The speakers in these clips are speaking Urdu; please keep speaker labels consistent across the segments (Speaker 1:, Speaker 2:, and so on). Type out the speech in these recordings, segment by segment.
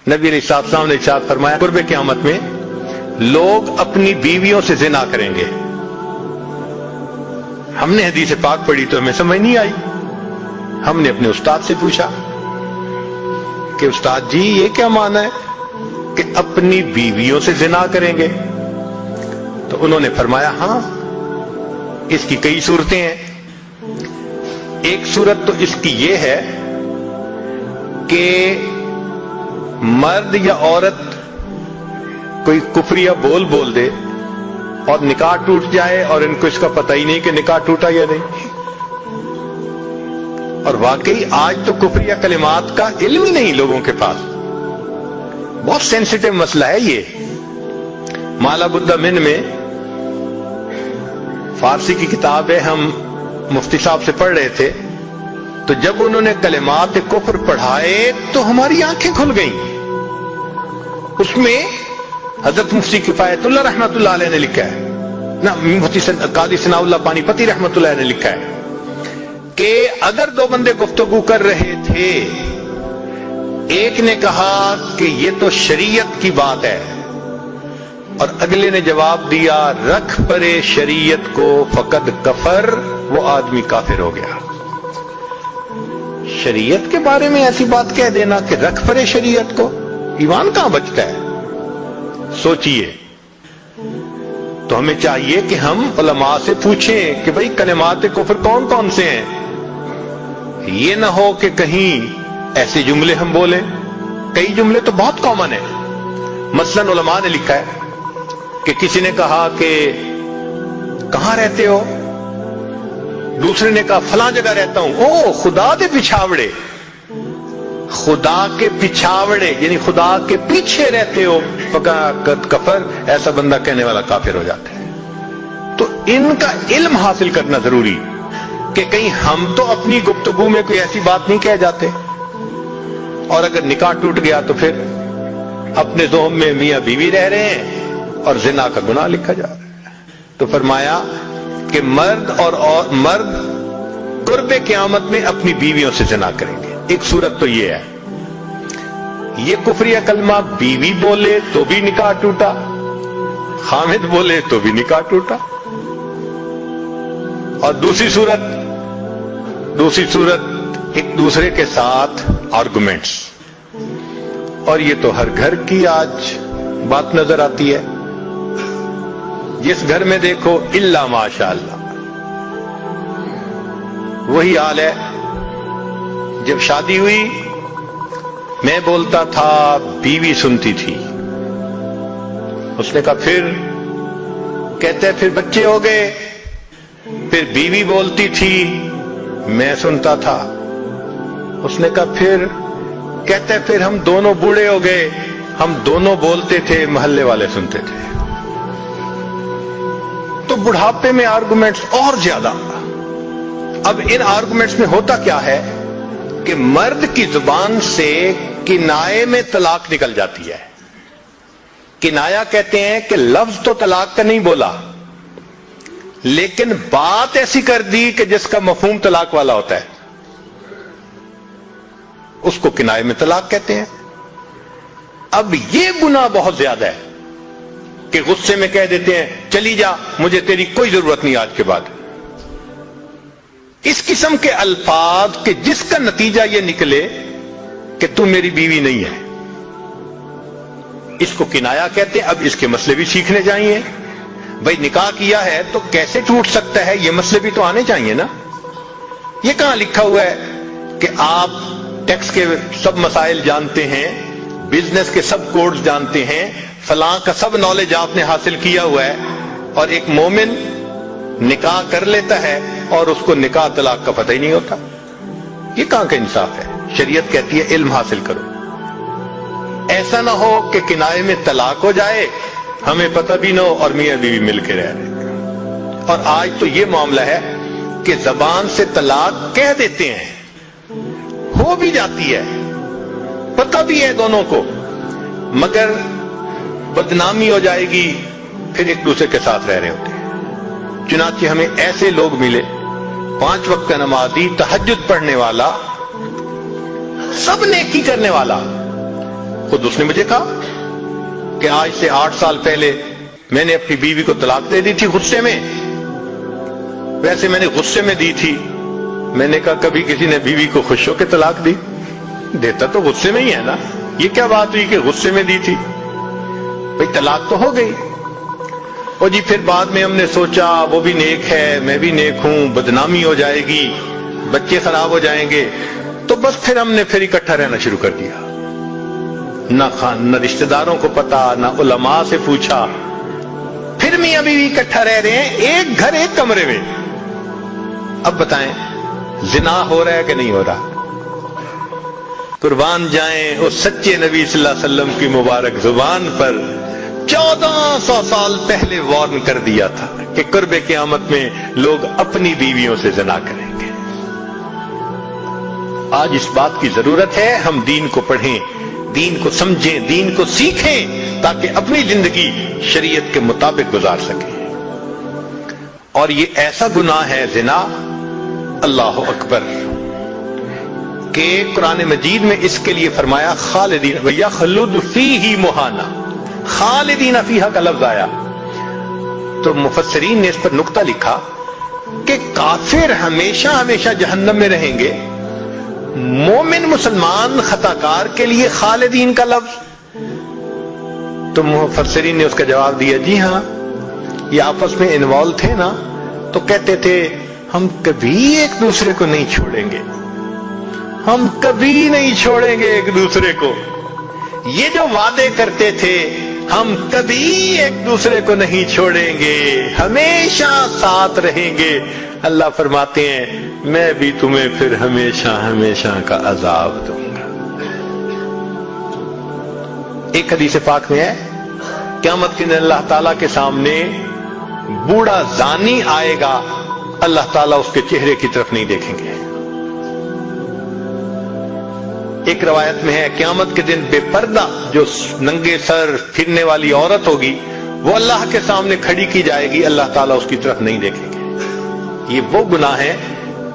Speaker 1: نبی علیہ السلام نے ارشاد فرمایا قرب قیامت میں لوگ اپنی بیویوں سے زنا کریں گے. ہم نے حدیث پاک پڑھی تو ہمیں سمجھ نہیں آئی. ہم نے اپنے استاد سے پوچھا کہ استاد جی یہ کیا معنی ہے کہ اپنی بیویوں سے زنا کریں گے؟ تو انہوں نے فرمایا ہاں اس کی کئی صورتیں ہیں. ایک صورت تو اس کی یہ ہے کہ مرد یا عورت کوئی کفریہ بول دے اور نکاح ٹوٹ جائے اور ان کو اس کا پتہ ہی نہیں کہ نکاح ٹوٹا یا نہیں. اور واقعی آج تو کفریہ کلمات کا علم ہی نہیں لوگوں کے پاس. بہت سینسیٹیو مسئلہ ہے یہ. مالا بدہ من میں فارسی کی کتاب ہے, ہم مفتی صاحب سے پڑھ رہے تھے تو جب انہوں نے کلمات کفر پڑھائے تو ہماری آنکھیں کھل گئیں. اس میں حضرت مفتی کفایت اللہ رحمۃ اللہ علیہ نے لکھا ہے, نہ مفتی قاضی ثناء اللہ پانی پتی رحمۃ اللہ علیہ نے لکھا ہے کہ اگر دو بندے گفتگو کر رہے تھے, ایک نے کہا کہ یہ تو شریعت کی بات ہے اور اگلے نے جواب دیا رکھ پرے شریعت کو فقد کفر, وہ آدمی کافر ہو گیا. شریعت کے بارے میں ایسی بات کہہ دینا کہ رکھ پرے شریعت کو, ایمان کہاں بچتا ہے؟ سوچئے. تو ہمیں چاہیے کہ ہم علماء سے پوچھیں کہ بھئی کلمات کفر کون کون سے ہیں. یہ نہ ہو کہ کہیں ایسے جملے ہم بولیں. کئی جملے تو بہت کامن ہیں. مثلا علماء نے لکھا ہے کہ کسی نے کہا کہ کہاں رہتے ہو؟ دوسرے نے کہا فلاں جگہ رہتا ہوں. او خدا دے پچھاوڑے, خدا کے پچھاوڑے یعنی خدا کے پیچھے رہتے ہو, فقط کفر, ایسا بندہ کہنے والا کافر ہو جاتا ہے. تو ان کا علم حاصل کرنا ضروری کہ کہیں ہم تو اپنی گفتگو میں کوئی ایسی بات نہیں کہہ جاتے, اور اگر نکاح ٹوٹ گیا تو پھر اپنے ذہن میں میاں بیوی رہ رہے ہیں اور زنا کا گناہ لکھا جا رہا ہے. تو فرمایا کہ مرد قرب قیامت میں اپنی بیویوں سے زنا کریں گے. ایک صورت تو یہ ہے, یہ کفریہ کلمہ بیوی بولے تو بھی نکاح ٹوٹا, خامد بولے تو بھی نکاح ٹوٹا. اور دوسری صورت ایک دوسرے کے ساتھ آرگومنٹس, اور یہ تو ہر گھر کی آج بات نظر آتی ہے. جس گھر میں دیکھو الا ماشاء اللہ وہی حال ہے. جب شادی ہوئی میں بولتا تھا بیوی سنتی تھی. اس نے کہا پھر, کہتے پھر بچے ہو گئے, پھر بیوی بولتی تھی میں سنتا تھا. اس نے کہا پھر, کہتے پھر ہم دونوں بوڑھے ہو گئے, ہم دونوں بولتے تھے محلے والے سنتے تھے. تو بڑھاپے میں آرگومنٹس اور زیادہ. اب ان آرگومنٹس میں ہوتا کیا ہے کہ مرد کی زبان سے کنائے میں طلاق نکل جاتی ہے. کنایا کہتے ہیں کہ لفظ تو طلاق کا نہیں بولا لیکن بات ایسی کر دی کہ جس کا مفہوم طلاق والا ہوتا ہے, اس کو کنائے میں طلاق کہتے ہیں. اب یہ گناہ بہت زیادہ ہے کہ غصے میں کہہ دیتے ہیں چلی جا, مجھے تیری کوئی ضرورت نہیں آج کے بعد. اس قسم کے الفاظ کہ جس کا نتیجہ یہ نکلے کہ تم میری بیوی نہیں ہے, اس کو کنایا کہتے ہیں. اب اس کے مسئلے بھی سیکھنے چاہیے. بھئی نکاح کیا ہے تو کیسے ٹوٹ سکتا ہے, یہ مسئلے بھی تو آنے چاہیے نا. یہ کہاں لکھا ہوا ہے کہ آپ ٹیکس کے سب مسائل جانتے ہیں, بزنس کے سب کوڈز جانتے ہیں, فلاں کا سب نالج آپ نے حاصل کیا ہوا ہے, اور ایک مومن نکاح کر لیتا ہے اور اس کو نکاح طلاق کا پتہ ہی نہیں ہوتا. یہ کہاں کا انصاف ہے؟ شریعت کہتی ہے علم حاصل کرو. ایسا نہ ہو کہ کنائے میں طلاق ہو جائے, ہمیں پتہ بھی نہ ہو اور میاں بیوی مل کے رہ رہے. اور آج تو یہ معاملہ ہے کہ زبان سے طلاق کہہ دیتے ہیں, ہو بھی جاتی ہے, پتہ بھی ہے دونوں کو, مگر بدنامی ہو جائے گی, پھر ایک دوسرے کے ساتھ رہ رہے ہوتے ہیں. چنانچہ ہمیں ایسے لوگ ملے 5 وقت کا نمازی, تہجد پڑھنے والا, سب نیکی کرنے والا, خود اس نے مجھے کہا کہ آج سے 8 سال پہلے میں نے اپنی بیوی کو طلاق دے دی تھی غصے میں. ویسے میں نے غصے میں دی تھی. میں نے کہا کبھی کسی نے بیوی کو خوش ہو کے طلاق دی؟ دیتا تو غصے میں ہی ہے نا. یہ کیا بات ہوئی کہ غصے میں دی تھی؟ بھئی طلاق تو ہو گئی. اور جی پھر بعد میں ہم نے سوچا وہ بھی نیک ہے میں بھی نیک ہوں, بدنامی ہو جائے گی, بچے خراب ہو جائیں گے, تو بس پھر ہم نے پھر اکٹھا رہنا شروع کر دیا. نہ رشتہ داروں کو پتا, نہ علماء سے پوچھا. پھر میاں بیوی اکٹھا رہ رہے ہیں, ایک گھر ایک کمرے میں. اب بتائیں زنا ہو رہا ہے کہ نہیں ہو رہا؟ قربان جائیں اس سچے نبی صلی اللہ علیہ وسلم کی مبارک زبان پر 1400 سال پہلے وارن کر دیا تھا کہ قرب قیامت میں لوگ اپنی بیویوں سے زنا کریں گے. آج اس بات کی ضرورت ہے ہم دین کو پڑھیں, دین کو سمجھیں, دین کو سیکھیں تاکہ اپنی زندگی شریعت کے مطابق گزار سکیں. اور یہ ایسا گناہ ہے زنا, اللہ اکبر, کہ قرآن مجید میں اس کے لیے فرمایا خالدین وَيَخْلُدْ فِيهِ مُحَانًا, خالدین فیہا کا لفظ آیا. تو مفسرین نے اس پر نقطہ لکھا کہ کافر ہمیشہ ہمیشہ جہنم میں رہیں گے, مومن مسلمان خطاکار کے لیے خالدین کا لفظ. تو مفسرین نے اس کا جواب دیا جی ہاں, یہ آپس میں انوالو تھے نا, تو کہتے تھے ہم کبھی ایک دوسرے کو نہیں چھوڑیں گے, ہم کبھی نہیں چھوڑیں گے ایک دوسرے کو. یہ جو وعدے کرتے تھے ہم کبھی ایک دوسرے کو نہیں چھوڑیں گے, ہمیشہ ساتھ رہیں گے, اللہ فرماتے ہیں میں بھی تمہیں پھر ہمیشہ ہمیشہ کا عذاب دوں گا. ایک حدیث پاک میں ہے قیامت کے دن اللہ تعالیٰ کے سامنے بوڑھا زانی آئے گا, اللہ تعالیٰ اس کے چہرے کی طرف نہیں دیکھیں گے. ایک روایت میں ہے قیامت کے دن بے پردہ جو ننگے سر پھرنے والی عورت ہوگی وہ اللہ کے سامنے کھڑی کی جائے گی, اللہ تعالیٰ اس کی طرف نہیں دیکھیں گے. یہ وہ گناہ ہے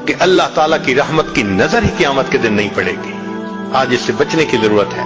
Speaker 1: کہ اللہ تعالیٰ کی رحمت کی نظر ہی قیامت کے دن نہیں پڑے گی. آج اس سے بچنے کی ضرورت ہے.